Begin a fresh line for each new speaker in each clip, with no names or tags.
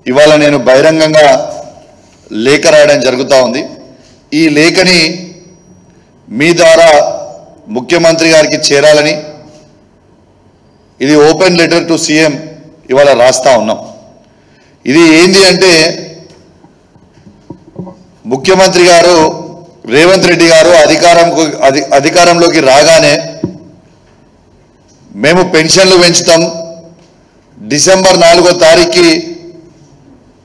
ఇవాళ నేను బహిరంగంగా లేఖ రాయడం జరుగుతూ ఉంది. ఈ లేఖని మీ ద్వారా ముఖ్యమంత్రి గారికి చేరాలని ఇది ఓపెన్ లెటర్ టు సీఎం ఇవాళ రాస్తా ఉన్నాం. ఇది ఏంది అంటే ముఖ్యమంత్రి గారు రేవంత్ రెడ్డి గారు అధికారంలోకి రాగానే మేము పెన్షన్లు పెంచుతాం, డిసెంబర్ 4వ తారీఖుకి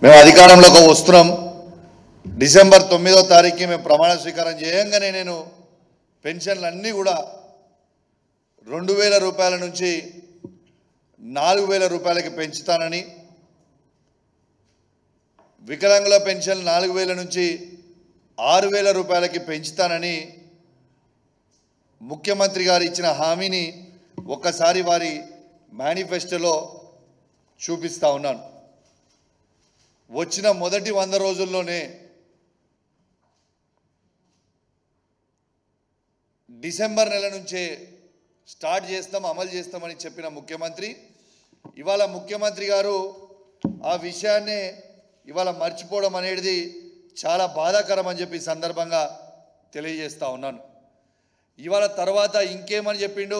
మేము అధికారంలోకి వస్తున్నాం, డిసెంబర్ 9వ తారీఖుకి మేము ప్రమాణ స్వీకారం చేయంగానే నేను పెన్షన్లు అన్నీ కూడా 2000 రూపాయల నుంచి 4000 రూపాయలకి పెంచుతానని, వికలాంగుల పెన్షన్ 4000 నుంచి 6000 రూపాయలకి పెంచుతానని ముఖ్యమంత్రి గారు ఇచ్చిన హామీని ఒక్కసారి వారి మేనిఫెస్టోలో చూపిస్తా ఉన్నాను. వచ్చిన మొదటి 100 రోజుల్లోనే డిసెంబర్ నెల నుంచే స్టార్ట్ చేస్తాం, అమలు చేస్తామని చెప్పిన ముఖ్యమంత్రి ఇవాళ ముఖ్యమంత్రి గారు ఆ విషయాన్ని ఇవాళ మర్చిపోవడం అనేది చాలా బాధాకరం అని చెప్పి సందర్భంగా తెలియజేస్తా ఉన్నాను. ఇవాళ తర్వాత ఇంకేమని చెప్పిండు,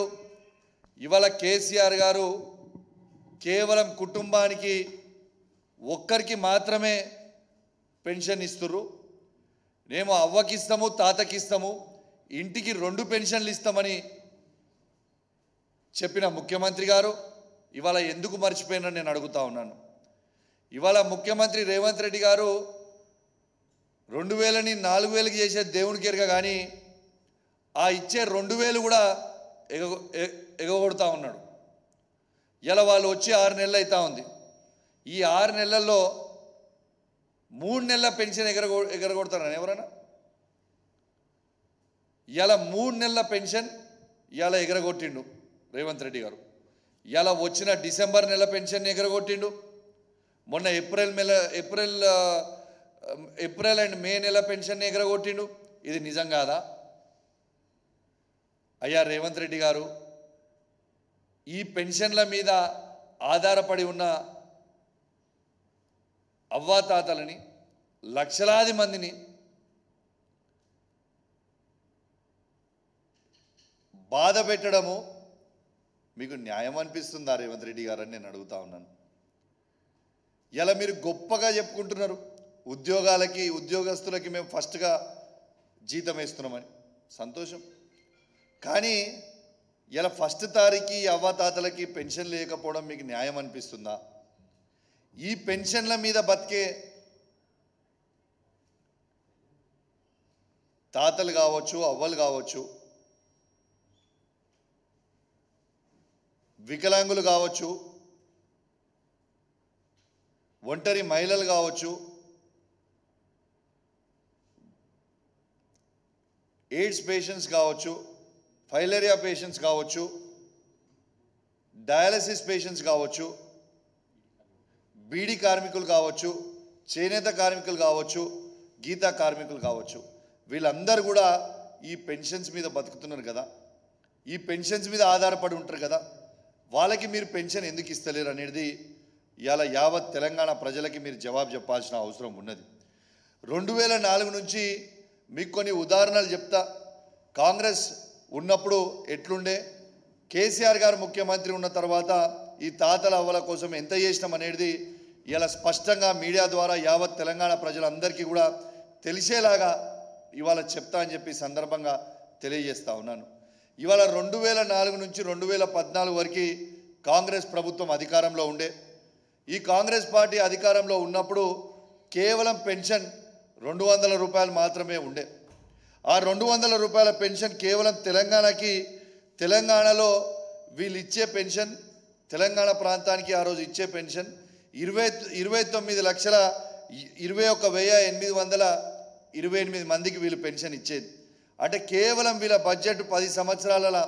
ఇవాళ కేసీఆర్ గారు కేవలం కుటుంబానికి ఒక్కరికి మాత్రమే పెన్షన్ ఇస్తుర్రు, మేము అవ్వకిస్తాము తాతకిస్తాము ఇంటికి 2 పెన్షన్లు ఇస్తామని చెప్పిన ముఖ్యమంత్రి గారు ఇవాళ ఎందుకు మర్చిపోయినని నేను అడుగుతా ఉన్నాను. ఇవాళ ముఖ్యమంత్రి రేవంత్ రెడ్డి గారు 2000ని 4000కి చేసే దేవునికి ఎరగ కానీ ఆ ఇచ్చే 2000 కూడా ఎగగొడతా ఉన్నాడు. ఇలా వాళ్ళు వచ్చి 6 నెలలు అవుతా ఉంది. ఈ 6 నెలల్లో 3 నెలల పెన్షన్ ఎగరగొడతారని ఎవరైనా? ఇలా 3 నెలల పెన్షన్ ఇలా ఎగరగొట్టిండు రేవంత్ రెడ్డి గారు. ఇలా వచ్చిన డిసెంబర్ నెల పెన్షన్ ఎగరగొట్టిండు, మొన్న ఏప్రిల్ అండ్ మే నెల పెన్షన్ ఎగరగొట్టిండు. ఇది నిజం కాదా? అయ్యా రేవంత్ రెడ్డి గారు, ఈ పెన్షన్ల మీద ఆధారపడి ఉన్న అవ్వాతాతలని లక్షలాది మందిని బాధ పెట్టడము మీకు న్యాయం అనిపిస్తుందా రేవంత్ రెడ్డి గారు అని నేను అడుగుతా ఉన్నాను. ఇలా మీరు గొప్పగా చెప్పుకుంటున్నారు, ఉద్యోగస్తులకి మేము ఫస్ట్గా జీతం వేస్తున్నామని, సంతోషం. కానీ ఇలా ఫస్ట్ తారీఖు అవ్వాతాతలకి పెన్షన్ లేకపోవడం మీకు న్యాయం అనిపిస్తుందా? ఈ పెన్షన్ల మీద బతికే తాతలు కావచ్చు, అవ్వలు కావచ్చు, వికలాంగులు కావచ్చు, ఒంటరి మహిళలు కావచ్చు, ఎయిడ్స్ పేషెంట్స్ కావచ్చు, ఫైలేరియా పేషెంట్స్ కావచ్చు, డయాలసిస్ పేషెంట్స్ కావచ్చు, బీడీ కార్మికులు కావచ్చు, చేనేత కార్మికులు కావచ్చు, గీతా కార్మికులు కావచ్చు, వీళ్ళందరూ కూడా ఈ పెన్షన్స్ మీద బతుకుతున్నారు కదా, ఈ పెన్షన్స్ మీద ఆధారపడి ఉంటారు కదా, వాళ్ళకి మీరు పెన్షన్ ఎందుకు ఇస్తలేరు అనేది ఇవాళ యావత్ తెలంగాణ ప్రజలకి మీరు జవాబు చెప్పాల్సిన అవసరం ఉన్నది. 2004 నుంచి మీకు కొన్ని ఉదాహరణలు చెప్తా. కాంగ్రెస్ ఉన్నప్పుడు ఎట్లుండే, కేసీఆర్ గారు ముఖ్యమంత్రి ఉన్న తర్వాత ఈ తాతల అవ్వల కోసం ఎంత చేసినాం అనేది ఇలా స్పష్టంగా మీడియా ద్వారా యావత్ తెలంగాణ ప్రజలందరికీ కూడా తెలిసేలాగా ఇవాళ చెప్తా అని చెప్పి సందర్భంగా తెలియజేస్తా ఉన్నాను. ఇవాళ 2004 నుంచి 2014 వరకు కాంగ్రెస్ ప్రభుత్వం అధికారంలో ఉండే. ఈ కాంగ్రెస్ పార్టీ అధికారంలో ఉన్నప్పుడు కేవలం పెన్షన్ 200 రూపాయలు మాత్రమే ఉండే. ఆ 200 రూపాయల పెన్షన్ కేవలం తెలంగాణలో వీళ్ళు ఇచ్చే పెన్షన్, తెలంగాణ ప్రాంతానికి ఆ రోజు ఇచ్చే పెన్షన్ 29,21,828 మందికి వీళ్ళు పెన్షన్ ఇచ్చేది. అంటే కేవలం వీళ్ళ బడ్జెట్ 10 సంవత్సరాల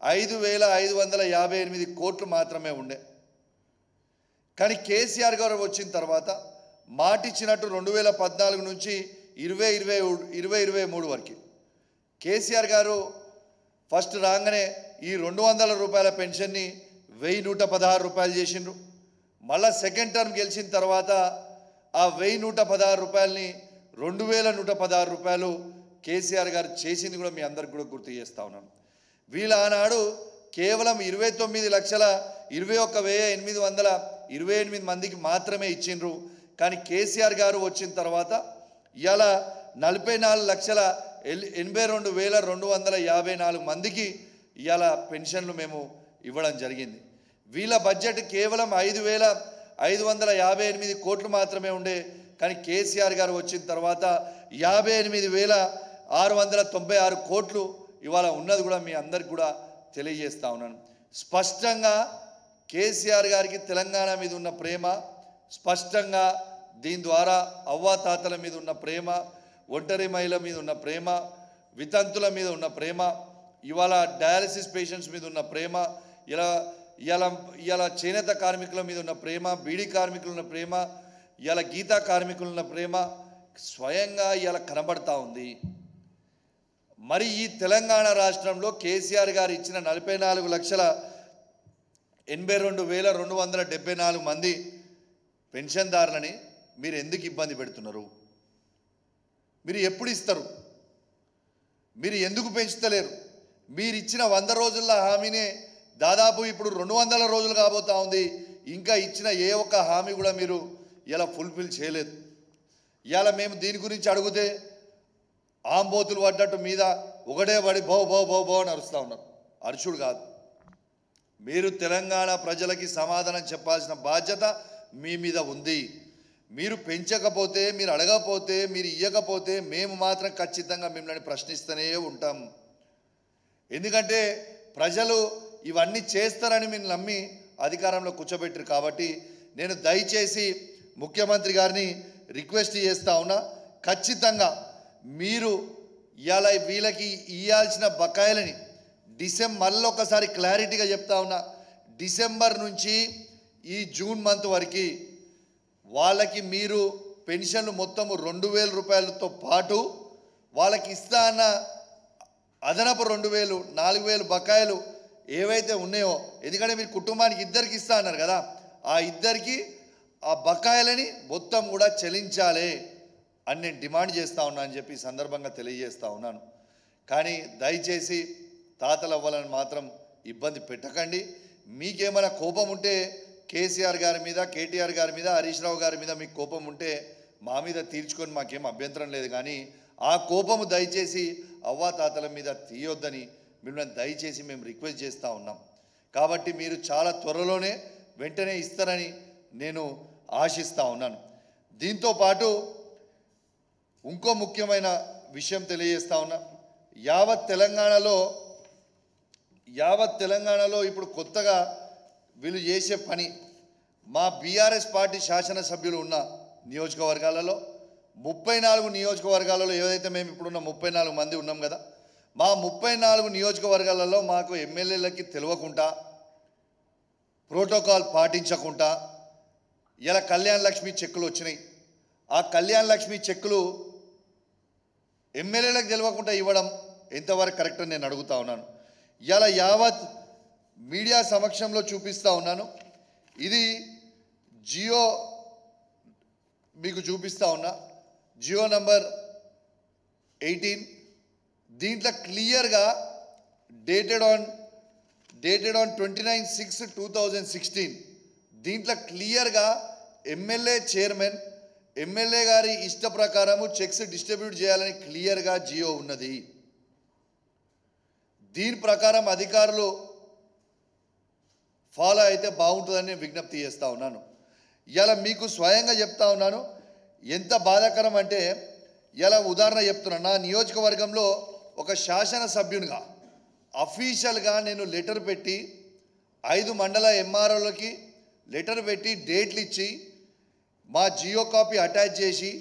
5,558 కోట్లు మాత్రమే ఉండే. కానీ కేసీఆర్ గారు వచ్చిన తర్వాత మాటిచ్చినట్టు 2014 నుంచి 2023 వరకు కేసీఆర్ గారు ఫస్ట్ రాగానే ఈ 200 రూపాయల పెన్షన్ని 1116 రూపాయలు చేసిండ్రు. మళ్ళా సెకండ్ టర్మ్ గెలిచిన తర్వాత ఆ 1116 రూపాయలని 2116 రూపాయలు కేసీఆర్ గారు చేసింది కూడా మీ అందరికి కూడా గుర్తు చేస్తా ఉన్నాను. వీళ్ళు ఆనాడు కేవలం 29,21,828 మందికి మాత్రమే ఇచ్చిండ్రు. కానీ కేసీఆర్ గారు వచ్చిన తర్వాత ఇవాళ 44,82,254 మందికి ఇవాళ పెన్షన్లు మేము ఇవ్వడం జరిగింది. వీళ్ళ బడ్జెట్ కేవలం 5,558 కోట్లు మాత్రమే ఉండే. కానీ కేసీఆర్ గారు వచ్చిన తర్వాత 58,696 కోట్లు ఇవాళ ఉన్నది కూడా మీ అందరికి కూడా తెలియజేస్తా ఉన్నాను. స్పష్టంగా కేసీఆర్ గారికి తెలంగాణ మీద ఉన్న ప్రేమ, స్పష్టంగా దీని ద్వారా అవ్వాతాతల మీద ఉన్న ప్రేమ, ఒంటరి మహిళల మీద ఉన్న ప్రేమ, వితంతుల మీద ఉన్న ప్రేమ, ఇవాళ డయాలసిస్ పేషెంట్స్ మీద ఉన్న ప్రేమ, ఇలా చేనేత కార్మికుల మీద ఉన్న ప్రేమ, బీడీ కార్మికులు ఉన్న ప్రేమ, ఇలా గీతా కార్మికులు ఉన్న ప్రేమ స్వయంగా ఇలా కనబడతా ఉంది. మరి ఈ తెలంగాణ రాష్ట్రంలో కేసీఆర్ గారు ఇచ్చిన 44,82,274 మంది పెన్షన్దారులని మీరు ఎందుకు ఇబ్బంది పెడుతున్నారు? మీరు ఎప్పుడు ఇస్తారు? మీరు ఎందుకు పెంచుతలేరు? మీరు ఇచ్చిన 100 రోజుల హామీనే దాదాపు ఇప్పుడు 200 రోజులు కాబోతా ఉంది. ఇంకా ఇచ్చిన ఏ ఒక్క హామీ కూడా మీరు ఇలా ఫుల్ఫిల్ చేయలేదు. ఇలా మేము దీని గురించి అడిగితే ఆంబోతులు పడ్డట్టు మీద ఒకటే పడి బో బో బో బో అని అరుస్తూ ఉన్నారు. అరుచుడు కాదు, మీరు తెలంగాణ ప్రజలకి సమాధానం చెప్పాల్సిన బాధ్యత మీ మీద ఉంది. మీరు పెంచకపోతే, మీరు అడగకపోతే, మీరు ఇవ్వకపోతే మేము మాత్రం ఖచ్చితంగా మిమ్మల్ని ప్రశ్నిస్తూనే ఉంటాం. ఎందుకంటే ప్రజలు ఇవన్నీ చేస్తారని మీరు నమ్మి అధికారంలో కూర్చోబెట్టారు. కాబట్టి నేను దయచేసి ముఖ్యమంత్రి గారిని రిక్వెస్ట్ చేస్తా ఉన్నా, ఖచ్చితంగా మీరు ఇవాళ వీళ్ళకి ఇవ్వాల్సిన బకాయిలని మళ్ళీ ఒకసారి క్లారిటీగా చెప్తా ఉన్నా, డిసెంబర్ నుంచి ఈ జూన్ మంత్ వరకు వాళ్ళకి మీరు పెన్షన్లు మొత్తము 2,000 రూపాయలతో పాటు వాళ్ళకి ఇస్తా అన్న అదనపు 2,000, 4,000 బకాయిలు ఏవైతే ఉన్నాయో, ఎందుకంటే మీరు కుటుంబానికి ఇద్దరికి ఇస్తా అన్నారు కదా, ఆ ఇద్దరికి ఆ బకాయిలని మొత్తం కూడా చెల్లించాలి అని నేను డిమాండ్ చేస్తూ ఉన్నా అని చెప్పి సందర్భంగా తెలియజేస్తూ ఉన్నాను. కానీ దయచేసి తాతలు అవ్వాలని మాత్రం ఇబ్బంది పెట్టకండి. మీకేమైనా కోపం ఉంటే కేసీఆర్ గారి మీద, కేటీఆర్ గారి మీద, హరీష్ రావు గారి మీద మీకు కోపం ఉంటే మా మీద తీర్చుకొని మాకేం అభ్యంతరం లేదు. కానీ ఆ కోపము దయచేసి అవ్వాతాతల మీద తీయొద్దని మిమ్మల్ని దయచేసి మేము రిక్వెస్ట్ చేస్తూ ఉన్నాం. కాబట్టి మీరు చాలా త్వరలోనే వెంటనే ఇస్తారని నేను ఆశిస్తూ ఉన్నాను. దీంతోపాటు ఇంకో ముఖ్యమైన విషయం తెలియజేస్తా ఉన్నా, యావత్ తెలంగాణలో ఇప్పుడు కొత్తగా వీళ్ళు చేసే పని, మా బీఆర్ఎస్ పార్టీ శాసనసభ్యులు ఉన్న నియోజకవర్గాలలో 34 నియోజకవర్గాలలో ఏదైతే మేము ఇప్పుడున్న 34 మంది ఉన్నాం కదా, మా 34 నియోజకవర్గాలలో మాకు ఎమ్మెల్యేలకి తెలియకుండా, ప్రోటోకాల్ పాటించకుండా ఇలా కళ్యాణ్ లక్ష్మి చెక్కులు వచ్చినాయి. ఆ కళ్యాణ్ లక్ష్మి చెక్కులు ఎమ్మెల్యేలకు తెలియకుండా ఇవ్వడం ఎంతవరకు కరెక్ట్ అని నేను అడుగుతా ఉన్నాను. ఇలా యావత్ మీడియా సమక్షంలో చూపిస్తూ ఉన్నాను. ఇది జియో మీకు చూపిస్తూ ఉన్నా, జియో నంబర్ 18. దీంట్లో క్లియర్గా డేటెడ్ ఆన్ 29/6/2016 దీంట్లో క్లియర్గా ఎమ్మెల్యే చైర్మన్, ఎమ్మెల్యే గారి ఇష్ట ప్రకారము చెక్స్ డిస్ట్రిబ్యూట్ చేయాలని క్లియర్గా జియో ఉన్నది. దీని ప్రకారం అధికారులు ఫాలో అయితే బాగుంటుందని విజ్ఞప్తి చేస్తూ ఉన్నాను. ఇలా మీకు స్వయంగా చెప్తా ఉన్నాను, ఎంత బాధాకరం అంటే, ఇలా ఉదాహరణ చెప్తున్నాను. నా నియోజకవర్గంలో ఒక శాసనసభ్యునిగా అఫీషియల్గా నేను లెటర్ పెట్టి 5 మండల ఎంఆర్ఓలకి లెటర్ పెట్టి డేట్లు ఇచ్చి, మా జియో కాపీ అటాచ్ చేసి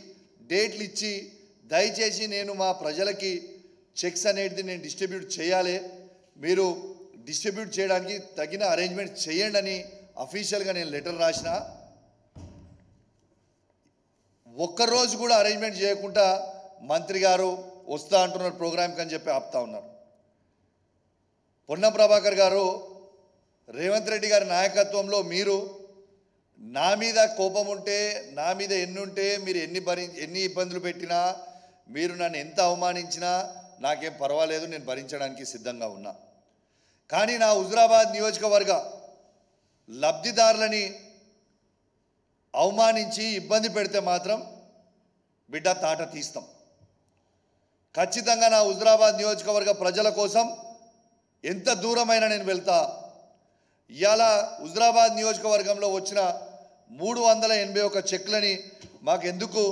డేట్లు ఇచ్చి, దయచేసి నేను మా ప్రజలకి చెక్స్ అనేది నేను డిస్ట్రిబ్యూట్ చేయాలి, మీరు డిస్ట్రిబ్యూట్ చేయడానికి తగిన అరేంజ్మెంట్ చేయండి అని అఫీషియల్గా నేను లెటర్ రాసిన. ఒక్కరోజు కూడా అరేంజ్మెంట్ చేయకుండా మంత్రి గారు వస్తా అంటున్నారు ప్రోగ్రామ్కి అని చెప్పి ఆపుతా ఉన్నారు. పొన్నం ప్రభాకర్ గారు, రేవంత్ రెడ్డి గారి నాయకత్వంలో మీరు నా మీద కోపం ఉంటే, నా మీద ఎన్నుంటే, మీరు ఎన్ని ఇబ్బందులు పెట్టినా, మీరు నన్ను ఎంత అవమానించినా నాకేం పర్వాలేదు, నేను భరించడానికి సిద్ధంగా ఉన్నా. కానీ నా హుజురాబాద్ నియోజకవర్గ లబ్ధిదారులని అవమానించి ఇబ్బంది పెడితే మాత్రం బిడ్డ తాట తీస్తాం. ఖచ్చితంగా నా హుజురాబాద్ నియోజకవర్గ ప్రజల కోసం ఎంత దూరమైనా నేను వెళ్తా. ఇవాళ హుజురాబాద్ నియోజకవర్గంలో వచ్చిన 381 చెక్లని మాకెందుకు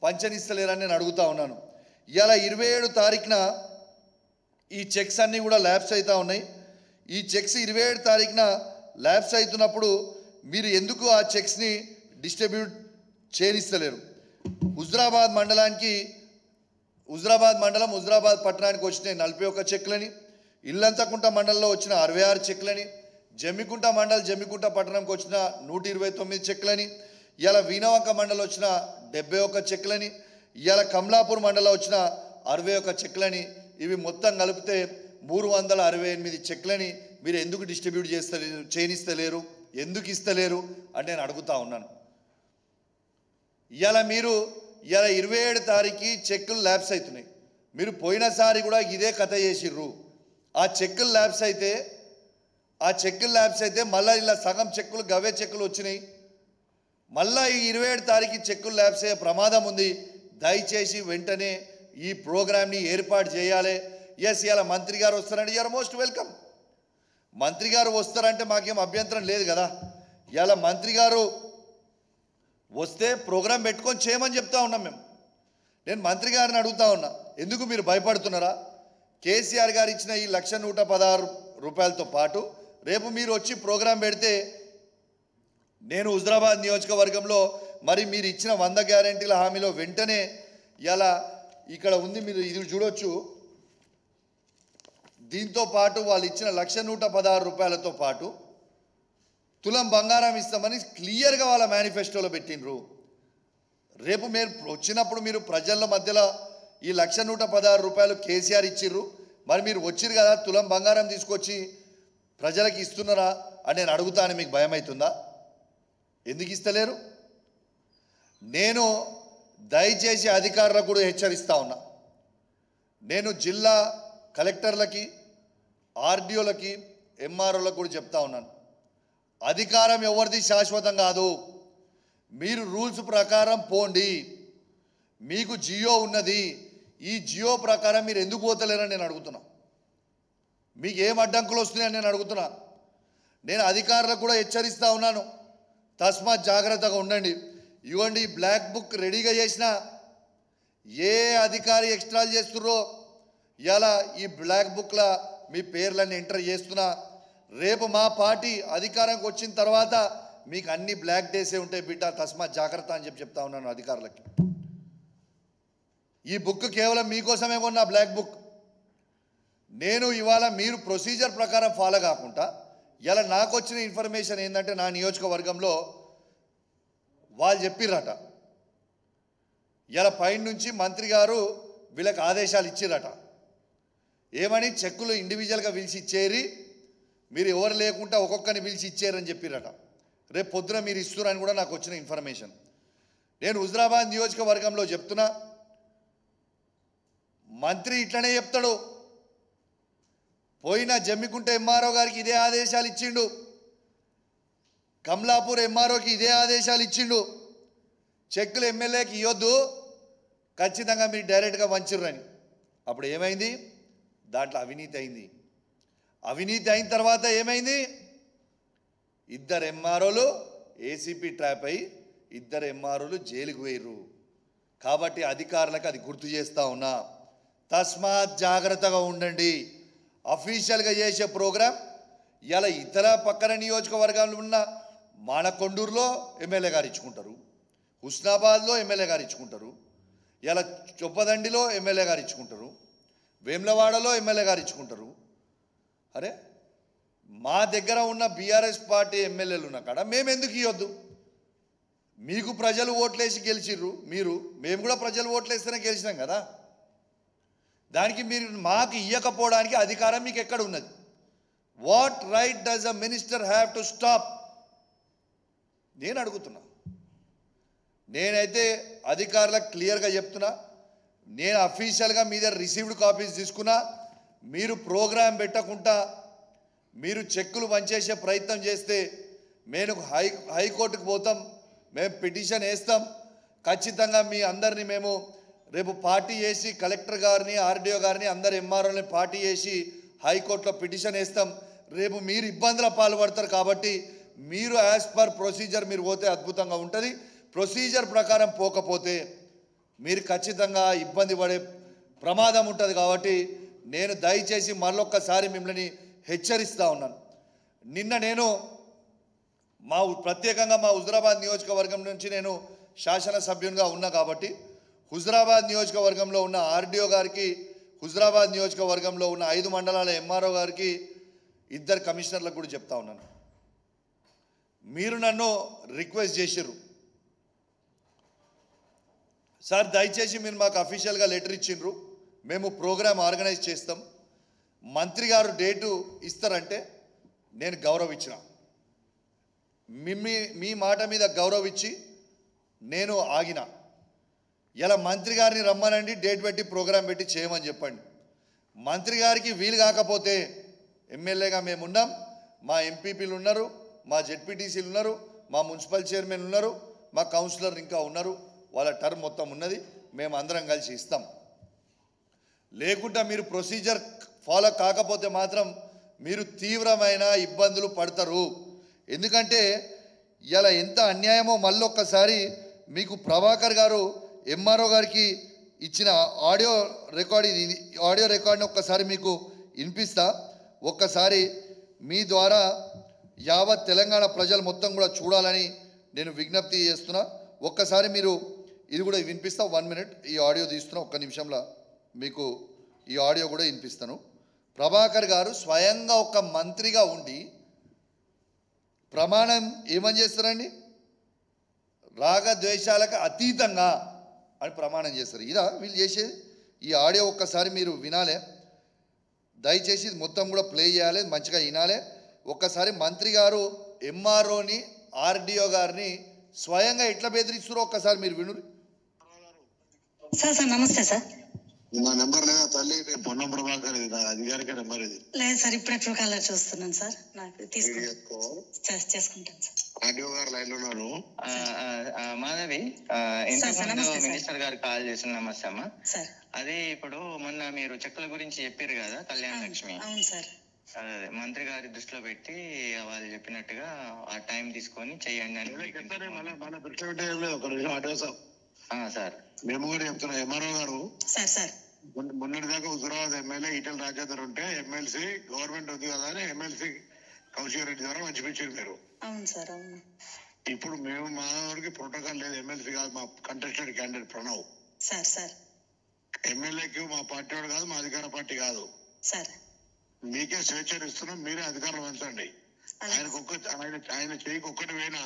పంచనిస్తలేరని నేను అడుగుతా ఉన్నాను. ఇవాళ 27 తారీఖున ఈ చెక్స్ అన్నీ కూడా ల్యాబ్స్ అవుతూ ఉన్నాయి. ఈ చెక్స్ 27 తారీఖున ల్యాబ్స్ అవుతున్నప్పుడు మీరు ఎందుకు ఆ చెక్స్ని డిస్ట్రిబ్యూట్ చేయనిస్తలేరు? హుజురాబాద్ మండలం హుజురాబాద్ పట్టణానికి వచ్చిన 41 చెక్లని, ఇల్లంతకుంట మండలంలో వచ్చిన 66 చెక్లని, జమ్మికుంట పట్టణంకి వచ్చిన 129 చెక్లని, ఇవాళ వీణవంక మండలం వచ్చిన 71 చెక్లని, ఇవాళ కమలాపూర్ మండలం వచ్చిన 61 చెక్లని, ఇవి మొత్తం కలిపితే 368 చెక్లని మీరు ఎందుకు డిస్ట్రిబ్యూట్ చేయనిస్తలేరు, ఎందుకు ఇస్తలేరు అని నేను అడుగుతా ఉన్నాను. ఇవాళ 27 తారీఖు చెక్కులు ల్యాబ్స్ అవుతున్నాయి. మీరు పోయినసారి కూడా ఇదే కథ చేసిర్రు. ఆ చెక్కులు ల్యాబ్స్ అయితే మళ్ళీ ఇలా సగం చెక్కులు గవే చెక్కులు వచ్చినాయి. మళ్ళీ ఈ 27 తారీఖు చెక్కులు ల్యాబ్స్ అయ్యే ప్రమాదం ఉంది. దయచేసి వెంటనే ఈ ప్రోగ్రామ్ని ఏర్పాటు చేయాలి. ఎస్, ఇలా మంత్రి గారు వస్తారంటే యూఆర్ మోస్ట్ వెల్కమ్. మంత్రి గారు వస్తారంటే మాకేం అభ్యంతరం లేదు కదా. ఇలా మంత్రి గారు వస్తే ప్రోగ్రాం పెట్టుకొని చేయమని చెప్తా ఉన్నాం మేము. నేను మంత్రి గారిని అడుగుతా ఉన్నా, ఎందుకు మీరు భయపడుతున్నారా? కేసీఆర్ గారు ఇచ్చిన ఈ 1,116 రూపాయలతో పాటు రేపు మీరు వచ్చి ప్రోగ్రాం పెడితే నేను హుజురాబాద్ నియోజకవర్గంలో మరి మీరు ఇచ్చిన 100 గ్యారెంటీల హామీలో వెంటనే ఇలా ఇక్కడ ఉంది, మీరు ఇది చూడొచ్చు. దీంతో పాటు వాళ్ళు ఇచ్చిన 1,116 రూపాయలతో పాటు తులం బంగారం ఇస్తామని క్లియర్గా వాళ్ళ మేనిఫెస్టోలో పెట్టినరు. రేపు మీరు వచ్చినప్పుడు మీరు ప్రజల మధ్యలో ఈ 1,116 రూపాయలు కేసీఆర్ ఇచ్చిర్రు, మరి మీరు వచ్చిర్రు కదా, తులం బంగారం తీసుకొచ్చి ప్రజలకు ఇస్తున్నారా అని నేను అడుగుతాను. మీకు భయం అవుతుందా? ఎందుకు ఇస్తలేరు? నేను దయచేసి అధికారులకు కూడా హెచ్చరిస్తా ఉన్నా. నేను జిల్లా కలెక్టర్లకి, ఆర్డీఓలకి, ఎంఆర్ఓలకు కూడా చెప్తా ఉన్నాను, అధికారం ఎవరిది శాశ్వతం కాదు. మీరు రూల్స్ ప్రకారం పోండి. మీకు జియో ఉన్నది, ఈ జియో ప్రకారం మీరు ఎందుకు పోతలేరని నేను అడుగుతున్నా. మీకు ఏం అడ్డంకులు వస్తున్నాయని నేను అడుగుతున్నా. నేను అధికారులకు కూడా హెచ్చరిస్తూ ఉన్నాను, తస్మాత్ జాగ్రత్తగా ఉండండి. ఇవ్వండి, బ్లాక్ బుక్ రెడీగా చేసిన ఏ అధికారి ఎక్స్ట్రాలు చేస్తుర్రో ఇలా ఈ బ్లాక్ బుక్లో మీ పేర్లన్నీ ఎంటర్ చేస్తున్నా. రేపు మా పార్టీ అధికారంకి వచ్చిన తర్వాత మీకు అన్ని బ్లాక్ డేసే ఉంటాయి బిడ్డ, తస్మాత్ జాగ్రత్త అని చెప్తా ఉన్నాను అధికారులకి. ఈ బుక్ కేవలం మీకోసమే కొన్నా, బ్లాక్ బుక్. నేను ఇవాళ మీరు ప్రొసీజర్ ప్రకారం ఫాలో కాకుండా ఇలా నాకు వచ్చిన ఇన్ఫర్మేషన్ ఏంటంటే, నా నియోజకవర్గంలో వాళ్ళు చెప్పిర్రట, ఇలా పైన నుంచి మంత్రి గారు వీళ్ళకి ఆదేశాలు ఇచ్చిర్రట. ఏమని? చెక్కులు ఇండివిజువల్గా పిలిచి ఇచ్చేరి, మీరు ఎవరు లేకుండా ఒక్కొక్కరిని పిలిచి ఇచ్చారని చెప్పిరట. రేపు పొద్దున మీరు ఇస్తున్నారని కూడా నాకు వచ్చిన ఇన్ఫర్మేషన్. నేను హుజురాబాద్ నియోజకవర్గంలో చెప్తున్నా, మంత్రి ఇట్లనే చెప్తాడు. పోయిన జమ్మికుంట ఎంఆర్ఓ గారికి ఇదే ఆదేశాలు ఇచ్చిండు, కమలాపూర్ ఎంఆర్ఓకి ఇదే ఆదేశాలు ఇచ్చిండు. చెక్కులు ఎమ్మెల్యేకి ఇవ్వద్దు, ఖచ్చితంగా మీరు డైరెక్ట్గా వంచిర్రని. అప్పుడు ఏమైంది? దాంట్లో అవినీతి అయింది. అవినీతి అయిన తర్వాత ఏమైంది? 2 ఎంఆర్ఓలు ఏసీపీ ట్రాప్ అయ్యి 2 ఎంఆర్ఓలు జైలుకు పోయిర్రు. కాబట్టి అధికారులకు అది గుర్తు చేస్తూ ఉన్నా, తస్మాత్ జాగ్రత్తగా ఉండండి. అఫీషియల్గా చేసే ప్రోగ్రాం ఇలా ఇతర పక్కన నియోజకవర్గాలు ఉన్న మానకొండూరులో ఎమ్మెల్యే గారు ఇచ్చుకుంటారు, హుస్నాబాద్లో ఎమ్మెల్యే గారు ఇచ్చుకుంటారు, ఇలా చొప్పదండిలో ఎమ్మెల్యే గారు ఇచ్చుకుంటారు, వేములవాడలో ఎమ్మెల్యే గారు ఇచ్చుకుంటారు. అరే, మా దగ్గర ఉన్న బీఆర్ఎస్ పార్టీ ఎమ్మెల్యేలు ఉన్న కాడ మేము ఎందుకు ఇవ్వద్దు? మీకు ప్రజలు ఓట్లేసి గెలిచిర్రు, మేము కూడా ప్రజలు ఓట్లేస్తేనే గెలిచినాం కదా. దానికి మీరు మాకు ఇవ్వకపోవడానికి అధికారం మీకు ఎక్కడ ఉన్నది? What right does a minister have to stop నేను అడుగుతున్నా. నేనైతే అధికారులకు క్లియర్గా చెప్తున్నా, నేను అఫీషియల్గా మీ దగ్గర రిసీవ్డ్ కాపీస్ తీసుకున్నా. మీరు ప్రోగ్రాం పెట్టకుండా మీరు చెక్కులు పంచేసే ప్రయత్నం చేస్తే మేము హైకోర్టుకు పోతాం, మేము పిటిషన్ వేస్తాం. ఖచ్చితంగా మీ అందరినీ మేము రేపు పార్టీ చేసి కలెక్టర్ గారిని, ఆర్డీఓ గారిని, అందరు ఎంఆర్ఓని పార్టీ చేసి హైకోర్టులో పిటిషన్ వేస్తాం. రేపు మీరు ఇబ్బందుల పాల్పడతారు కాబట్టి మీరు యాజ్ పర్ ప్రొసీజర్ మీరు పోతే అద్భుతంగా ఉంటుంది. ప్రొసీజర్ ప్రకారం పోకపోతే మీరు ఖచ్చితంగా ఇబ్బంది పడే ప్రమాదం ఉంటుంది. కాబట్టి నేను దయచేసి మళ్ళొక్కసారి మిమ్మల్ని హెచ్చరిస్తూ ఉన్నాను. నిన్న నేను ప్రత్యేకంగా మా హుజురాబాద్ నియోజకవర్గం నుంచి నేను శాసనసభ్యునిగా ఉన్నా కాబట్టి హుజురాబాద్ నియోజకవర్గంలో ఉన్న ఆర్డీఓ గారికి, హుజురాబాద్ నియోజకవర్గంలో ఉన్న 5 మండలాల ఎంఆర్ఓ గారికి, 2 కమిషనర్లకు కూడా చెప్తా ఉన్నాను. మీరు నన్ను రిక్వెస్ట్ చేసిర్రు, సార్ దయచేసి మీరు మాకు అఫీషియల్గా లెటర్ ఇచ్చిండ్రు, మేము ప్రోగ్రామ్ ఆర్గనైజ్ చేస్తాం, మంత్రి గారు డేటు ఇస్తారంటే నేను గౌరవించిన. మీ మాట మీద గౌరవించి నేను ఆగిన. ఇలా మంత్రి గారిని రమ్మనండి, డేట్ పెట్టి ప్రోగ్రాం పెట్టి చేయమని చెప్పండి. మంత్రి గారికి వీలు కాకపోతే ఎమ్మెల్యేగా మేము ఉన్నాం, మా ఎంపీపీలు ఉన్నారు, మా జెడ్పీటీసీలు ఉన్నారు, మా మున్సిపల్ చైర్మన్ ఉన్నారు, మా కౌన్సిలర్ ఇంకా ఉన్నారు, వాళ్ళ టర్మ్ మొత్తం ఉన్నది, మేము అందరం కలిసి ఇస్తాం. లేకుండా మీరు ప్రొసీజర్ ఫాలో కాకపోతే మాత్రం మీరు తీవ్రమైన ఇబ్బందులు పడతారు. ఎందుకంటే ఇలా ఎంత అన్యాయమో మళ్ళొక్కసారి మీకు ప్రభాకర్ గారు ఎంఆర్ఓ గారికి ఇచ్చిన ఆడియో రికార్డ్ని ఒక్కసారి మీకు వినిపిస్తా. ఒక్కసారి మీ ద్వారా యావత్ తెలంగాణ ప్రజలు మొత్తం కూడా చూడాలని నేను విజ్ఞప్తి చేస్తున్నా. ఒక్కసారి మీరు ఇది కూడా వినిపిస్తా. 1 మినిట్ ఈ ఆడియో తీస్తున్నా, ఒక్క నిమిషంలో మీకు ఈ ఆడియో కూడా వినిపిస్తాను. ప్రభాకర్ గారు స్వయంగా ఒక మంత్రిగా ఉండి ప్రమాణం ఏమని చేస్తారండి? రాగద్వేషాలకు అతీతంగా అని ప్రమాణం చేస్తారు. ఇదా వీళ్ళు చేసేది? ఈ ఆడియో ఒక్కసారి మీరు వినాలే, దయచేసి మొత్తం కూడా ప్లే చేయాలి, మంచిగా వినాలే. ఒక్కసారి మంత్రి గారు ఎంఆర్ఓని, ఆర్డీఓ గారిని స్వయంగా ఎట్లా బెదిరిస్తారో ఒక్కసారి మీరు వినురు.
సార్ సార్ నమస్తే సార్.
నా నెంబర్ లేదా తల్లి? పొన్నం ప్రభాకర్, ఇది నా అధికారిక నెంబర్. ఇది
లేదు సార్, ఇప్పుడే ట్రూ కాలర్ చూస్తున్నాను సార్, నాకు చేసుకుంటాను సార్.
ఆర్డీఓ గారు లైన్ లో ఉన్నారు.
మాధవి, మినిస్టర్ గారు కాల్ చేసిన. నమస్తే అమ్మా. అదే ఇప్పుడు మొన్న మీరు చెక్కుల గురించి చెప్పారు కదా, కళ్యాణ లక్ష్మి.
అవును సార్.
అదే మంత్రి గారి దృష్టిలో పెట్టి వాళ్ళు చెప్పినట్టుగా ఆ టైం తీసుకొని చెయ్యండి అని.
సార్ మేము కూడా చెప్తున్నాం. ఎంఆర్ఓ గారు మొన్నటి దాకా హుజురాబాద్ ఎమ్మెల్యే ఈటెల రాజేందర్ ఉంటే ఎమ్మెల్సీ గవర్నమెంట్ ఉంది కదా అని ఎమ్మెల్సీ కౌశిక్ రెడ్డి ద్వారా పంచిపించారు మీరు.
అవును సార్, అవును.
ఇప్పుడు మేము మా వరకు ప్రోటోకాల్ లేదు. ఎమ్మెల్సీ కాదు, మా కంటెస్టెడ్ క్యాండిడేట్ ప్రణవ్
సార్.
ఎమ్మెల్యేకి మా పార్టీ వాడు కాదు, మా అధికార పార్టీ కాదు సార్. మీకే స్వేచ్ఛ ఇస్తున్నాం, మీరే అధికారం పెంచండి. ఆయన చేయికి ఒక్కటి పోయినా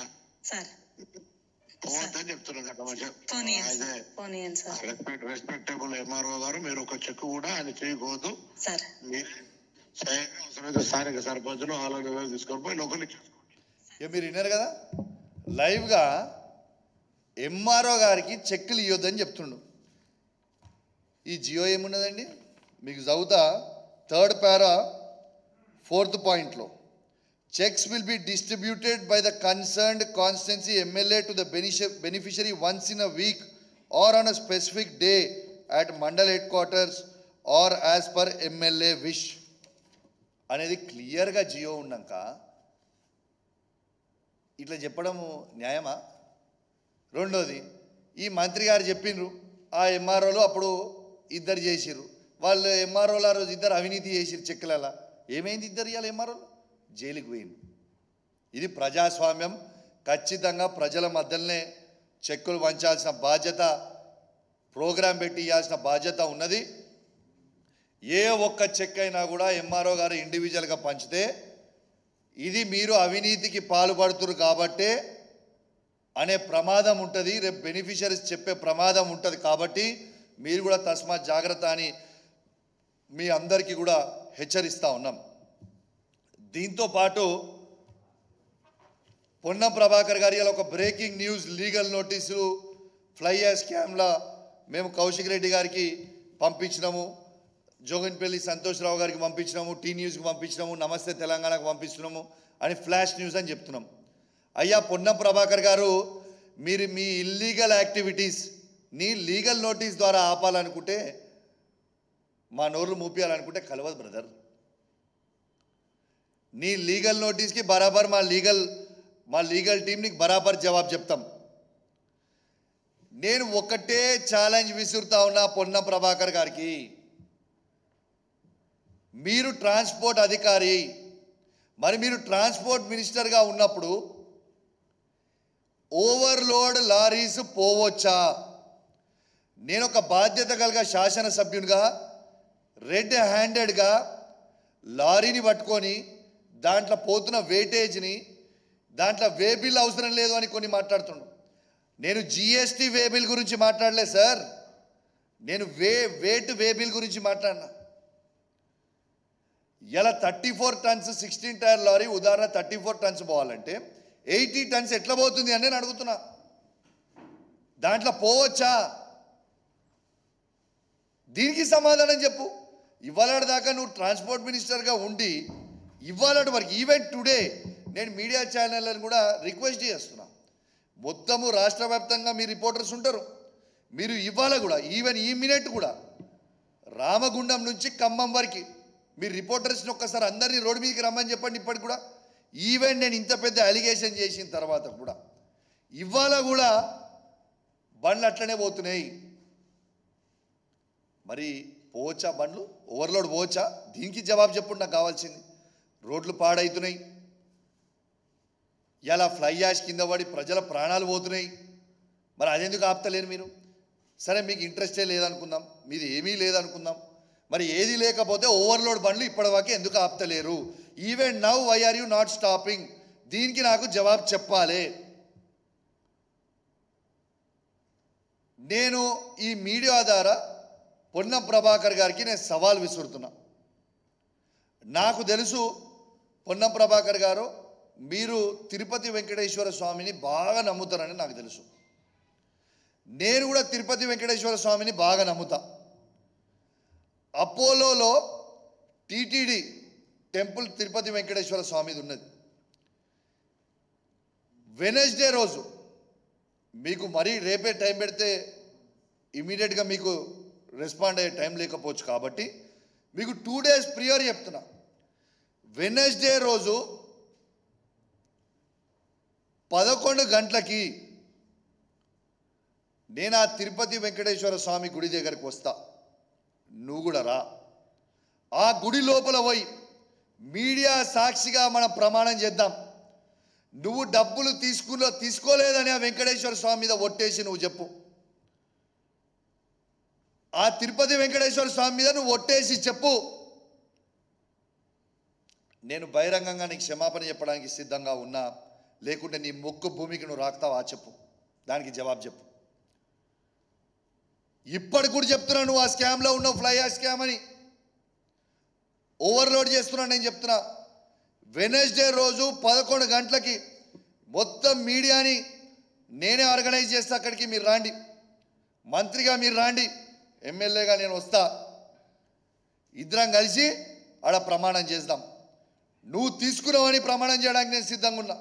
పోవద్దని చెప్తున్నాం. రెస్పెక్టబుల్ ఎంఆర్ఓ గారు, మీరు ఒక చెక్కు కూడా ఆయన చేయకూడదు. మీరే స్వయంగా అవసరమైతే స్థానిక సర్పంచులు ఆలోచన తీసుకొని పోయి లోకల్
ఇక మీరు విన్నారు కదా, లైవ్గా ఎంఆర్ఓ గారికి చెక్కులు ఇవ్వద్దని చెప్తుండు. ఈ జియో ఏమున్నదండి మీకు చదువుతా. 3rd పారా 4th పాయింట్లో checks will be distributed by the concerned constituency MLA to the beneficiary once in a week or on a specific day at mandal headquarters or as per MLA wish అనేది క్లియర్గా జియో ఉన్నాక ఇట్లా చెప్పడము న్యాయమా? రెండోది, ఈ మంత్రి గారు చెప్పిండ్రు, ఆ ఎంఆర్ఓలు అప్పుడు 2 చేసిర్రు. వాళ్ళు ఎంఆర్ఓలు ఆ రోజు 2 అవినీతి చేసిరు చెక్కులలో. ఏమైంది 2 ఇవాళ ఎంఆర్ఓలు? జైలుకి పోయింది. ఇది ప్రజాస్వామ్యం. ఖచ్చితంగా ప్రజల మధ్యలోనే చెక్కులు పంచాల్సిన బాధ్యత, ప్రోగ్రాం పెట్టి ఇవ్వాల్సిన బాధ్యత ఉన్నది. ఏ ఒక్క చెక్ అయినా కూడా ఎంఆర్ఓ గారు ఇండివిజువల్గా పంచితే ఇది మీరు అవినీతికి పాల్పడుతున్నారు కాబట్టే అనే ప్రమాదం ఉంటుంది, రేపు బెనిఫిషరీస్ చెప్పే ప్రమాదం ఉంటుంది. కాబట్టి మీరు కూడా తస్మాత్ జాగ్రత్త అని మీ అందరికీ కూడా హెచ్చరిస్తూ ఉన్నాం. దీంతో పాటు పొన్నం ప్రభాకర్ గారి ఒక బ్రేకింగ్ న్యూస్ లీగల్ నోటీసులు ఫ్లై యాష్ స్కామ్లా మేము కౌశిక్ రెడ్డి గారికి పంపించినాము, జోగన్పల్లి సంతోష్రావు గారికి పంపించినాము, టీ న్యూస్కి పంపించినాము, నమస్తే తెలంగాణకు పంపిస్తున్నాము అని ఫ్లాష్ న్యూస్ అని చెప్తున్నాం. అయ్యా పొన్నం ప్రభాకర్ గారు, మీరు మీ ఇల్లీగల్ యాక్టివిటీస్ని లీగల్ నోటీస్ ద్వారా ఆపాలనుకుంటే, మా నోర్లు మూపియాలనుకుంటే కలవదు బ్రదర్. నీ లీగల్ నోటీస్కి బరాబర్ మా లీగల్ టీంని బరాబర్ జవాబు చెప్తాం. నేను ఒకటే ఛాలెంజ్ విసురుతా ఉన్నా పొన్నం ప్రభాకర్ గారికి, మీరు ట్రాన్స్పోర్ట్ అధికారి, మరి మీరు ట్రాన్స్పోర్ట్ మినిస్టర్గా ఉన్నప్పుడు ఓవర్లోడ్ లారీస్ పోవచ్చా? నేను ఒక బాధ్యత కలిగిన శాసనసభ్యునిగా రెడ్ హ్యాండెడ్గా లారీని పట్టుకొని దాంట్లో పోతున్న వెయిటేజ్ని, దాంట్లో వే బిల్ అవసరం లేదు అని కొన్ని మాట్లాడుతున్నాడు. నేను జిఎస్టీ వే బిల్ గురించి మాట్లాడలే సార్, నేను వెయిట్ వే బిల్ గురించి మాట్లాడినా. ఇలా 34 టన్స్ 16 టైర్ లారీ ఉదాహరణ 34 టన్స్ పోవాలంటే 80 టన్స్ ఎట్లా పోతుంది అని నేను అడుగుతున్నా. దాంట్లో పోవచ్చా? దీనికి సమాధానం చెప్పు. ఇవాళ దాకా నువ్వు ట్రాన్స్పోర్ట్ మినిస్టర్గా ఉండి ఇవాళ వరకు ఈవెన్ టుడే నేను మీడియా ఛానళ్ళని కూడా రిక్వెస్ట్ చేస్తున్నా, మొత్తము రాష్ట్ర వ్యాప్తంగా మీ రిపోర్టర్స్ ఉంటారు, మీరు ఇవాళ కూడా ఈవెన్ ఈ మినిట్ కూడా రామగుండం నుంచి ఖమ్మం వరకు మీరు రిపోర్టర్స్ని ఒక్కసారి అందరినీ రోడ్డు మీదకి రమ్మని చెప్పండి. ఇప్పటికి కూడా ఈవెన్ నేను ఇంత పెద్ద అలిగేషన్ చేసిన తర్వాత కూడా ఇవాళ కూడా బండ్లు అట్లనే పోతున్నాయి. మరి పోవచ్చా బండ్లు? ఓవర్లోడ్ పోవచ్చా? దీనికి జవాబు చెప్పండి నాకు కావాల్సింది. రోడ్లు పాడవుతున్నాయి, ఇలా ఫ్లై యాష్ కింద పడి ప్రజల ప్రాణాలు పోతున్నాయి, మరి అదెందుకు ఆపుతలేరు మీరు? సరే మీకు ఇంట్రెస్టే లేదనుకుందాం, మీది ఏమీ లేదనుకుందాం, మరి ఏది లేకపోతే ఓవర్లోడ్ బండ్లు ఇప్పటివరకు ఎందుకు ఆపుతలేరు? Even now why are you not stopping? దీనికి నాకు జవాబు చెప్పాలి. నేను ఈ మీడియా ద్వారా పొన్నం ప్రభాకర్ గారికి నేను సవాల్ విసురుతున్నా. నాకు తెలుసు పొన్నం ప్రభాకర్ గారు మీరు తిరుపతి వెంకటేశ్వర స్వామిని బాగా నమ్ముతారని నాకు తెలుసు. నేను కూడా తిరుపతి వెంకటేశ్వర స్వామిని బాగా నమ్ముతా. అపోలోలో టీటీడీ టెంపుల్ తిరుపతి వెంకటేశ్వర స్వామిది ఉన్నది. వెనస్డే రోజు మీకు మరీ రేపే టైం పెడితే ఇమీడియట్గా మీకు రెస్పాండ్ అయ్యే టైం లేకపోవచ్చు కాబట్టి మీకు 2 days ప్రియర్ చెప్తున్నా. వెనస్డే రోజు 11 గంటలకి నేను ఆ తిరుపతి వెంకటేశ్వర స్వామి గుడి దగ్గరికి వస్తా, నువ్వు కూడా రా. ఆ గుడి లోపల పోయి మీడియా సాక్షిగా మనం ప్రమాణం చేద్దాం. నువ్వు డబ్బులు తీసుకోలేదని ఆ వెంకటేశ్వర స్వామి మీద ఒట్టేసి నువ్వు చెప్పు. ఆ తిరుపతి వెంకటేశ్వర స్వామి మీద నువ్వు ఒట్టేసి చెప్పు. నేను బహిరంగంగా నీకు క్షమాపణ చెప్పడానికి సిద్ధంగా ఉన్నా, లేకుంటే నీ మొక్కు భూమికి నువ్వు రాస్తావా చెప్పు, దానికి జవాబు చెప్పు. ఇప్పటికి కూడా చెప్తున్నా నువ్వు ఆ స్కామ్లో ఉన్నావు, ఫ్లై యాష్ స్కామ్ అని ఓవర్లోడ్ చేస్తున్నా. నేను చెప్తున్నా వెనస్డే రోజు 11 గంటలకి మొత్తం మీడియాని నేనే ఆర్గనైజ్ చేస్తా. అక్కడికి మీరు రాండి, మంత్రిగా మీరు రాండి, ఎమ్మెల్యేగా నేను వస్తా. ఇద్దరం కలిసి ఆడ ప్రమాణం చేద్దాం. నువ్వు తీసుకున్నావని ప్రమాణం చేయడానికి నేను సిద్ధంగా ఉన్నా,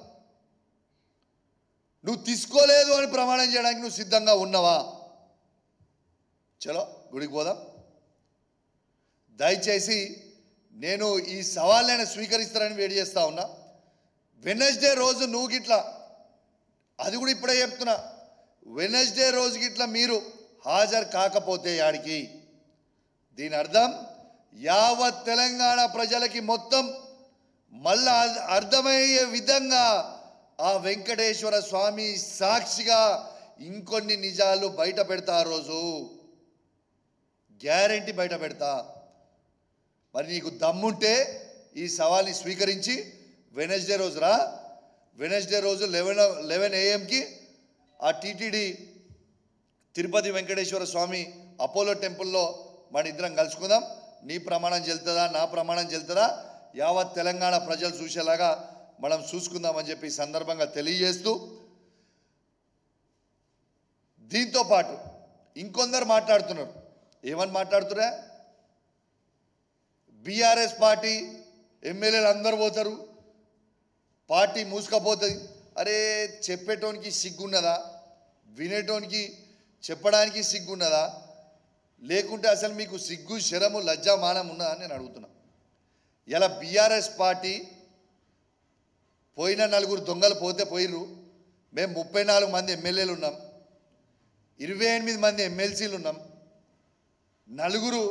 నువ్వు తీసుకోలేదు అని ప్రమాణం చేయడానికి నువ్వు సిద్ధంగా ఉన్నావా? చలో గుడికి పోదాం. దయచేసి నేను ఈ సవాళ్ళని స్వీకరిస్తారని వేడి చేస్తా ఉన్నా. వెనస్డే రోజు నువ్వు గిట్లా, అది కూడా ఇప్పుడే చెప్తున్నా, వెనస్డే రోజు గిట్లా మీరు హాజరు కాకపోతే యాడికి, దీని అర్థం యావత్ తెలంగాణ ప్రజలకి మొత్తం మళ్ళా అర్థమయ్యే విధంగా ఆ వెంకటేశ్వర స్వామి సాక్షిగా ఇంకొన్ని నిజాలు బయట పెడతా. ఆ రోజు గ్యారెంటీ బయట పెడతా. మరి నీకు దమ్ముంటే ఈ సవాల్ని స్వీకరించి వెనస్డే రోజు రా. వెనస్డే రోజు 11 AM ఆ టీటీడీ తిరుపతి వెంకటేశ్వర స్వామి అపోలో టెంపుల్లో మన ఇద్దరం కలుసుకుందాం. నీ ప్రమాణం చెల్తుందా, నా ప్రమాణం చెల్తుందా, యావత్ తెలంగాణ ప్రజలు చూసేలాగా మనం చూసుకుందామని చెప్పి ఈ సందర్భంగా తెలియజేస్తూ, దీంతో పాటు ఇంకొందరు మాట్లాడుతున్నారు. ఏమని మాట్లాడుతున్నా? బీఆర్ఎస్ పార్టీ ఎమ్మెల్యేలు అందరూ పోతారు, పార్టీ మూసుకపోతుంది. అరే, చెప్పేటోనికి సిగ్గున్నదా? వినేటోనికి చెప్పడానికి సిగ్గున్నదా? లేకుంటే అసలు మీకు సిగ్గు, శరము, లజ్జా, మానం ఉన్నదా అని నేను అడుగుతున్నా. ఇలా బీఆర్ఎస్ పార్టీ పోయిన 4 దొంగలు పోతే పోయిర్రు. మేము 34 మంది ఎమ్మెల్యేలు ఉన్నాం, 28 మంది ఎమ్మెల్సీలు ఉన్నాం, 4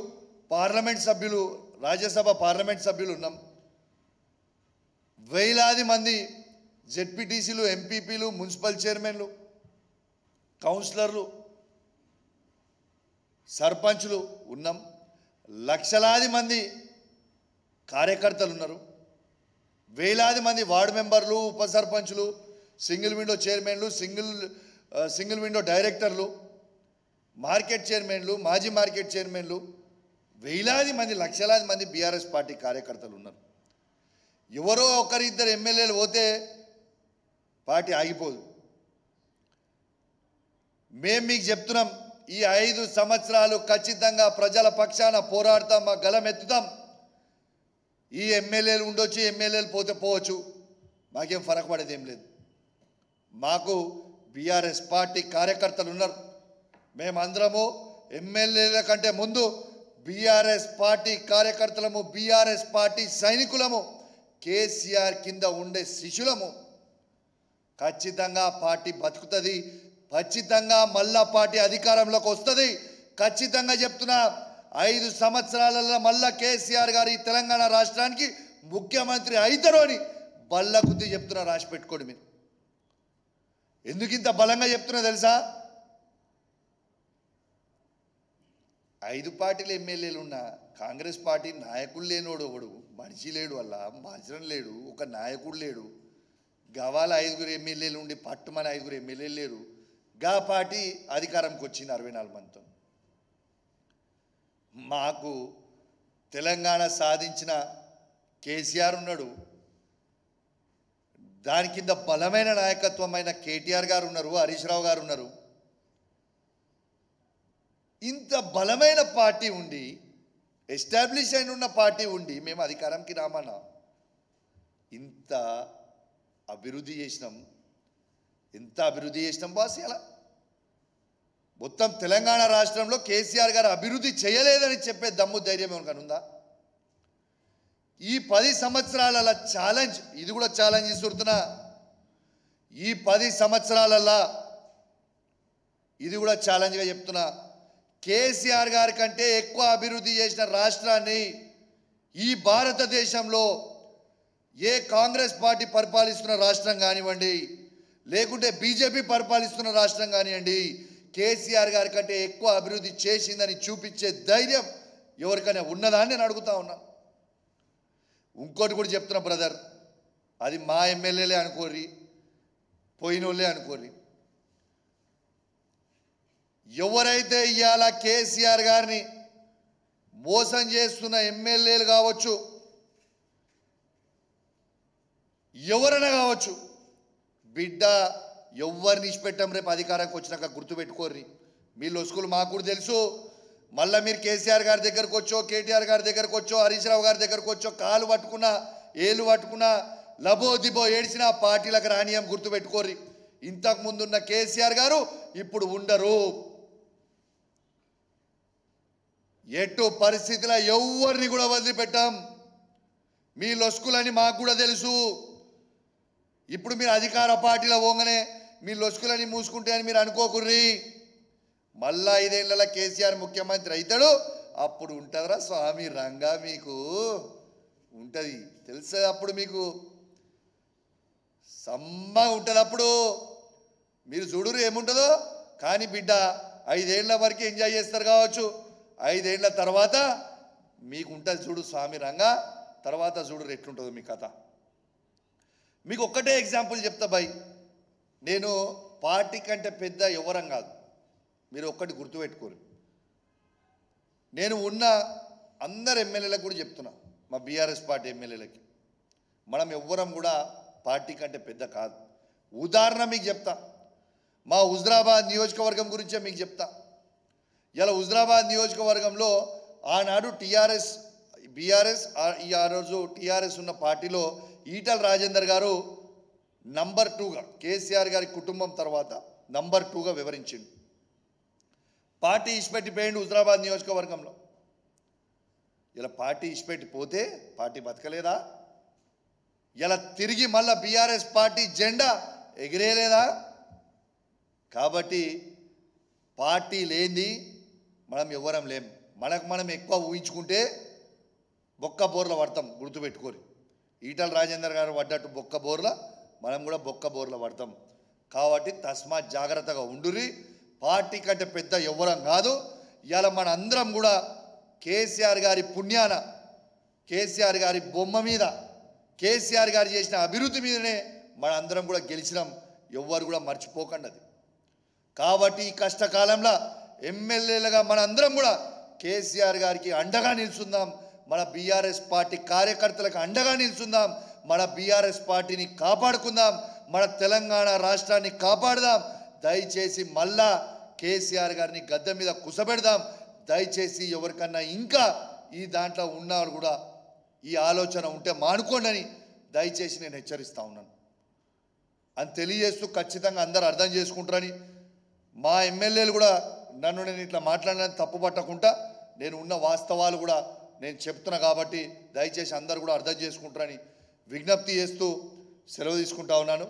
పార్లమెంట్ సభ్యులు, రాజ్యసభ పార్లమెంట్ సభ్యులు ఉన్నాం, వేలాది మంది జెడ్పీటీసీలు, ఎంపీపీలు, మున్సిపల్ చైర్మన్లు, కౌన్సిలర్లు, సర్పంచులు ఉన్నాం, లక్షలాది మంది కార్యకర్తలు ఉన్నారు, వేలాది మంది వార్డు మెంబర్లు, ఉప సర్పంచులు, సింగిల్ విండో చైర్మన్లు, సింగిల్ విండో డైరెక్టర్లు, మార్కెట్ చైర్మన్లు, మాజీ మార్కెట్ చైర్మన్లు, వేలాది మంది, లక్షలాది మంది బీఆర్ఎస్ పార్టీ కార్యకర్తలు ఉన్నారు. ఎవరో ఒకరిద్దరు ఎమ్మెల్యేలు పోతే పార్టీ ఆగిపోదు. మేము మీకు చెప్తున్నాం, ఈ 5 సంవత్సరాలు ఖచ్చితంగా ప్రజల పక్షాన పోరాడతాం, మా గలం ఎత్తుతాం. ఈ ఎమ్మెల్యేలు ఉండొచ్చు, ఎమ్మెల్యేలు పోతే పోవచ్చు, మాకేం ఫరక పడేది ఏం లేదు. మాకు బీఆర్ఎస్ పార్టీ కార్యకర్తలు ఉన్నారు. మేమందరము ఎమ్మెల్యేల కంటే ముందు బీఆర్ఎస్ పార్టీ కార్యకర్తలము, బీఆర్ఎస్ పార్టీ సైనికులము, కేసీఆర్ కింద ఉండే శిష్యులము. ఖచ్చితంగా పార్టీ బతుకుతుంది, ఖచ్చితంగా మళ్ళా పార్టీ అధికారంలోకి వస్తుంది. ఖచ్చితంగా చెప్తున్నా, 5 సంవత్సరాలలో మళ్ళా కేసీఆర్ గారు ఈ తెలంగాణ రాష్ట్రానికి ముఖ్యమంత్రి అవుతారు అని బల్ల గుద్ది చెప్తున్నా. రాసి పెట్టుకోండి. మీరు ఎందుకు ఇంత బలంగా చెప్తున్నా తెలుసా? 5 పార్టీలు ఎమ్మెల్యేలు ఉన్న కాంగ్రెస్ పార్టీ నాయకుడు లేనోడు ఒకడు, మనిషి లేడు, వల్ల మార్చడం లేడు, ఒక నాయకుడు లేడు. గవాల 5 ఎమ్మెల్యేలు ఉండి పట్టుమని 5 ఎమ్మెల్యేలు లేరు. గా పార్టీ అధికారంకి వచ్చింది 64 మందితో. మాకు తెలంగాణ సాధించిన కేసీఆర్ ఉన్నాడు, దాని కింద బలమైన నాయకత్వమైన కేటీఆర్ గారు ఉన్నారు, హరీష్ రావు గారు ఉన్నారు. ఇంత బలమైన పార్టీ ఉండి, ఎస్టాబ్లిష్ అయిన ఉన్న పార్టీ ఉండి మేము అధికారంకి రామన్నా. ఇంత అభివృద్ధి చేసినాం, ఎంత అభివృద్ధి చేసినాం బాస్. ఇలా మొత్తం తెలంగాణ రాష్ట్రంలో కేసీఆర్ గారు అభివృద్ధి చేయలేదని చెప్పే దమ్ము, ధైర్యం ఏమనుకని ఉందా? ఈ 10 సంవత్సరాల ఛాలెంజ్, ఇది కూడా ఛాలెంజ్ ఇస్తున్నా. ఈ 10 సంవత్సరాలల్లా ఇది కూడా ఛాలెంజ్గా చెప్తున్నా. కేసీఆర్ గారి కంటే ఎక్కువ అభివృద్ధి చేసిన రాష్ట్రాన్ని ఈ భారతదేశంలో ఏ కాంగ్రెస్ పార్టీ పరిపాలిస్తున్న రాష్ట్రం కానివ్వండి, లేకుంటే బీజేపీ పరిపాలిస్తున్న రాష్ట్రం కానివ్వండి, కేసీఆర్ గారి కంటే ఎక్కువ అభివృద్ధి చేసిందని చూపించే ధైర్యం ఎవరికైనా ఉన్నదా అని నేను అడుగుతా ఉన్నా. ఇంకోటి కూడా చెప్తున్నా బ్రదర్, అది మా ఎమ్మెల్యేలే అనుకోర్రి, పోయినోళ్ళే అనుకోర్రి. ఎవరైతే ఇవాళ కేసీఆర్ గారిని మోసం చేస్తున్న ఎమ్మెల్యేలు కావచ్చు, ఎవరైనా కావచ్చు, బిడ్డ ఎవరిని ఇచ్చిపెట్టాం. రేపు అధికారానికి వచ్చినాక గుర్తుపెట్టుకోర్రి. మీ లొసుకులు మాకు కూడా తెలుసు. మళ్ళీ మీరు కేసీఆర్ గారి దగ్గరకు వచ్చో, కేటీఆర్ గారి దగ్గరకు వచ్చో, హరీష్ రావు గారి దగ్గరకు వచ్చో, కాలు పట్టుకున్నా, ఏళ్ళు పట్టుకున్నా, లబో దిబో ఏడిచినా పార్టీలకు రానియం. గుర్తుపెట్టుకోర్రి. ఇంతకు ముందున్న కేసీఆర్ గారు ఇప్పుడు ఉండరు. ఎటు పరిస్థితిలో ఎవరిని కూడా వదిలిపెట్టాం. మీ లొసుకులని మాకు కూడా తెలుసు. ఇప్పుడు మీరు అధికార పార్టీలో పోగానే మీ లొసుకులని మూసుకుంటే అని మీరు అనుకోకుర్రి. మళ్ళా 5 ఏళ్లలో కేసీఆర్ ముఖ్యమంత్రి అవుతాడు, అప్పుడు ఉంటుందిరా స్వామి రంగా, మీకు ఉంటుంది తెలుసా? అప్పుడు మీకు సమ్మ ఉంటుంది. అప్పుడు మీరు చూడురు ఏముంటుందో. కానీ బిడ్డ 5 ఏళ్ల వరకు ఎంజాయ్ చేస్తారు కావచ్చు, 5 ఏళ్ల తర్వాత మీకు ఉంటుంది చూడు స్వామి రంగా. తర్వాత చూడు ఎట్లుంటుందో మీ కథ. మీకు ఒక్కటే ఎగ్జాంపుల్ చెప్తా బాయ్. నేను పార్టీ కంటే పెద్ద ఎవరం కాదు, మీరు ఒక్కటి గుర్తుపెట్టుకోరు. నేను ఉన్న అందరు ఎమ్మెల్యేలకు కూడా చెప్తున్నా, మా బీఆర్ఎస్ పార్టీ ఎమ్మెల్యేలకి, మనం ఎవ్వరం కూడా పార్టీ కంటే పెద్ద కాదు. ఉదాహరణ మీకు చెప్తా, మా హుజరాబాద్ నియోజకవర్గం గురించే మీకు చెప్తా. ఇలా హుజరాబాద్ నియోజకవర్గంలో ఆనాడు టీఆర్ఎస్ బీఆర్ఎస్ ఆ రోజు టీఆర్ఎస్ ఉన్న పార్టీలో ఈటల రాజేందర్ గారు నంబర్ 2గా కేసీఆర్ గారి కుటుంబం తర్వాత నంబర్ 2గా వివరించిండు. పార్టీ ఇచ్చిపెట్టిపోయిండు హుజరాబాద్ నియోజకవర్గంలో. ఇలా పార్టీ ఇచ్చిపెట్టి పోతే పార్టీ బతకలేదా? ఇలా తిరిగి మళ్ళా బీఆర్ఎస్ పార్టీ జెండా ఎగిరేయలేదా? కాబట్టి పార్టీ లేనిది మనం ఎవ్వరం లేం. మనకు మనం ఎక్కువ ఊహించుకుంటే బొక్క బోర్ల పడతాం. గుర్తుపెట్టుకోరు, ఈటల రాజేందర్ గారు పడ్డట్టు బొక్క బోర్ల మనం కూడా బొక్క బోర్ల పడతాం. కాబట్టి తస్మాత్ జాగ్రత్తగా ఉండుర్రి. పార్టీ కంటే పెద్ద ఎవ్వరం కాదు. ఇవాళ మన అందరం కూడా కేసీఆర్ గారి పుణ్యాన, కేసీఆర్ గారి బొమ్మ మీద, కేసీఆర్ గారు చేసిన అభివృద్ధి మీదనే మన అందరం కూడా గెలిచినాం. ఎవ్వరు కూడా మర్చిపోకండి అది. కాబట్టి ఈ కష్టకాలంలో ఎమ్మెల్యేలుగా మన అందరం కూడా కేసీఆర్ గారికి అండగా నిలుచుందాం. మన బీఆర్ఎస్ పార్టీ కార్యకర్తలకు అండగా నిలుచుందాం. మన బీఆర్ఎస్ పార్టీని కాపాడుకుందాం. మన తెలంగాణ రాష్ట్రాన్ని కాపాడుదాం. దయచేసి మళ్ళా కేసీఆర్ గారిని గద్దె మీద కుసబెడదాం. దయచేసి ఎవరికన్నా ఇంకా ఈ దాంట్లో ఉన్నవారు కూడా ఈ ఆలోచన ఉంటే మానుకోండి అని దయచేసి నేను హెచ్చరిస్తూ ఉన్నాను అని తెలియజేస్తూ, ఖచ్చితంగా అందరూ అర్థం చేసుకుంటారని, మా ఎమ్మెల్యేలు కూడా నన్ను నేను ఇట్లా మాట్లాడడానికి తప్పు పట్టకుండా నేను ఉన్న వాస్తవాలు కూడా నేను చెప్తున్నా. కాబట్టి దయచేసి అందరూ కూడా అర్థం చేసుకుంటారని విజ్ఞప్తి చేస్తూ సెలవు తీసుకుంటా ఉన్నాను.